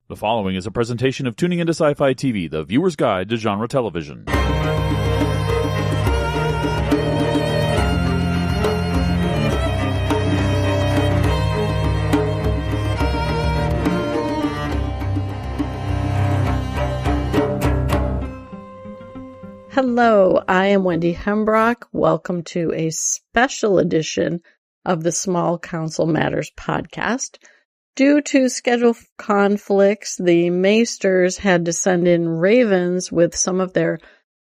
The following is a presentation of Tuning into Sci-Fi TV, the viewer's guide to genre television. Hello, I am Wendy Hembrock. Welcome to a special edition of the Small Council Matters podcast. Due to schedule conflicts, the Maesters had to send in Ravens with some of their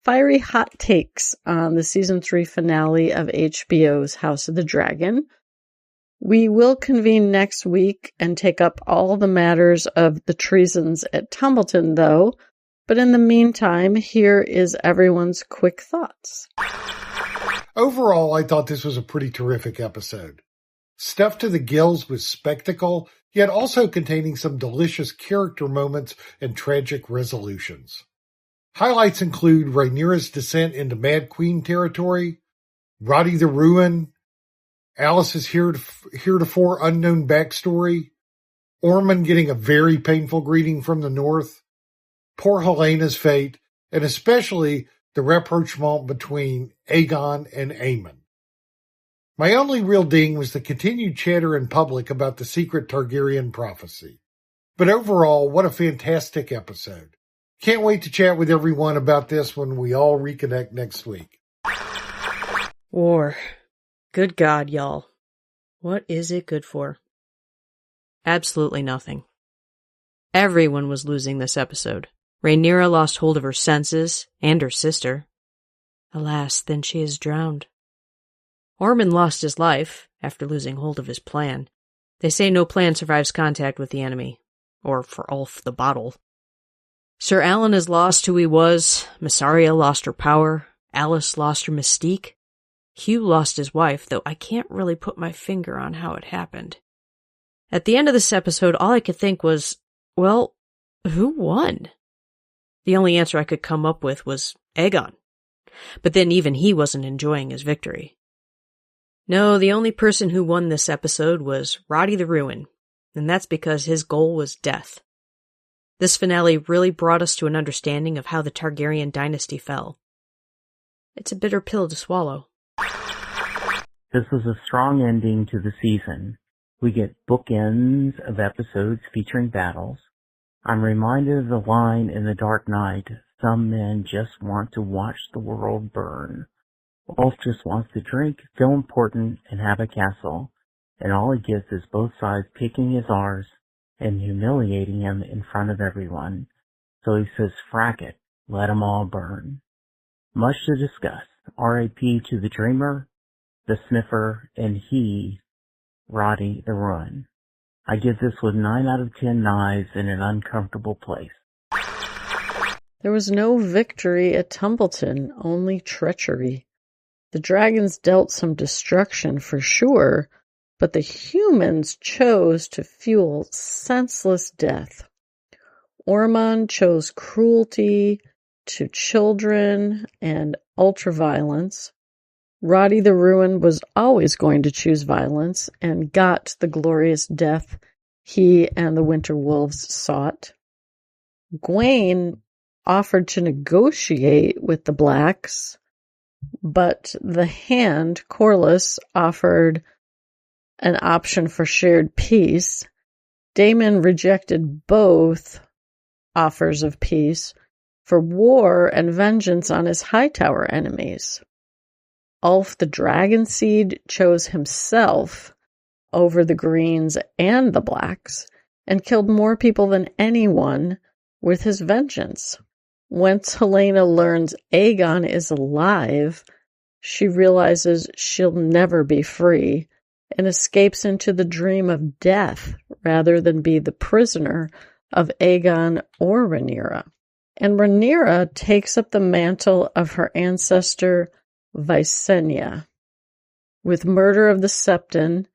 fiery hot takes on the season 3 finale of HBO's House of the Dragon. We will convene next week and take up all the matters of the treasons at Tumbleton, though. But in the meantime, here is everyone's quick thoughts. Overall, I thought this was a pretty terrific episode. Stuffed to the gills with spectacle, yet also containing some delicious character moments and tragic resolutions. Highlights include Rhaenyra's descent into Mad Queen territory, Roddy the Ruin, Alice's heretofore unknown backstory, Ormond getting a very painful greeting from the North, poor Helena's fate, and especially the rapprochement between Aegon and Aemon. My only real ding was the continued chatter in public about the secret Targaryen prophecy. But overall, what a fantastic episode. Can't wait to chat with everyone about this when we all reconnect next week. War. Good God, y'all. What is it good for? Absolutely nothing. Everyone was losing this episode. Rhaenyra lost hold of her senses, and her sister. Alas, then she is drowned. Ormond lost his life, after losing hold of his plan. They say no plan survives contact with the enemy. Or for Ulf the bottle. Sir Alan has lost who he was, Mysaria lost her power, Alice lost her mystique. Hugh lost his wife, though I can't really put my finger on how it happened. At the end of this episode, all I could think was, well, who won? The only answer I could come up with was Aegon. But then even he wasn't enjoying his victory. No, the only person who won this episode was Roddy the Ruin, and that's because his goal was death. This finale really brought us to an understanding of how the Targaryen dynasty fell. It's a bitter pill to swallow. This was a strong ending to the season. We get bookends of episodes featuring battles. I'm reminded of the line in The Dark Knight, some men just want to watch the world burn. Ulf just wants to drink, feel important, and have a castle, and all he gets is both sides kicking his arse and humiliating him in front of everyone. So he says, frack it, let 'em all burn. Much to discuss. R.I.P. to the Dreamer, the Sniffer, and he, Roddy the Ruin. I give this with 9 out of 10 knives in an uncomfortable place. There was no victory at Tumbleton, only treachery. The dragons dealt some destruction for sure, but the humans chose to fuel senseless death. Ormond chose cruelty to children and ultraviolence. Roddy the Ruin was always going to choose violence and got the glorious death he and the Winter Wolves sought. Gwaine offered to negotiate with the Blacks, but the Hand, Corlys, offered an option for shared peace. Daemon rejected both offers of peace for war and vengeance on his Hightower enemies. Ulf the Dragonseed chose himself over the Greens and the Blacks and killed more people than anyone with his vengeance. Once Helena learns Aegon is alive, she realizes she'll never be free and escapes into the dream of death rather than be the prisoner of Aegon or Rhaenyra. And Rhaenyra takes up the mantle of her ancestor Visenya with murder of the Septon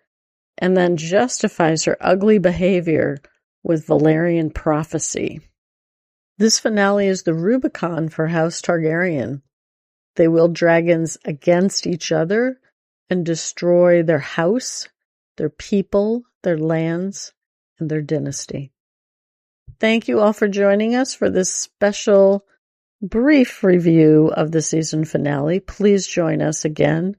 and then justifies her ugly behavior with Valyrian prophecy. This finale is the Rubicon for House Targaryen. They will dragons against each other and destroy their house, their people, their lands, and their dynasty. Thank you all for joining us for this special brief review of the season finale. Please join us again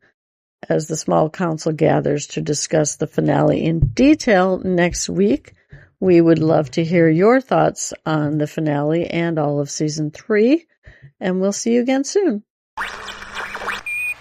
as the small council gathers to discuss the finale in detail next week. We would love to hear your thoughts on the finale and all of season 3, and we'll see you again soon.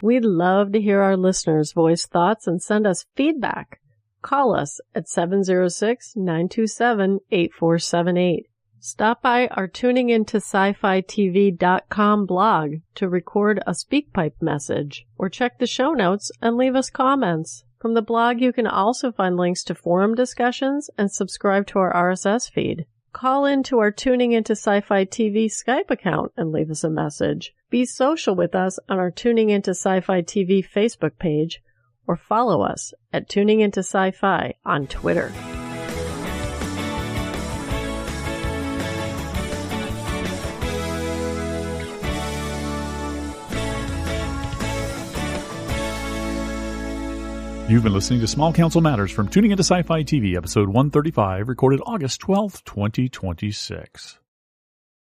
We'd love to hear our listeners voice thoughts and send us feedback. Call us at 706-927-8478. Stop by our tuningintoscifitv.com blog to record a SpeakPipe message, or check the show notes and leave us comments. From the blog, you can also find links to forum discussions and subscribe to our RSS feed. Call into our Tuning Into Sci-Fi TV Skype account and leave us a message. Be social with us on our Tuning Into Sci-Fi TV Facebook page, or follow us at Tuning Into Sci-Fi on Twitter. You've been listening to Small Council Matters from Tuning Into Sci-Fi TV, episode 135, recorded August 12th, 2026.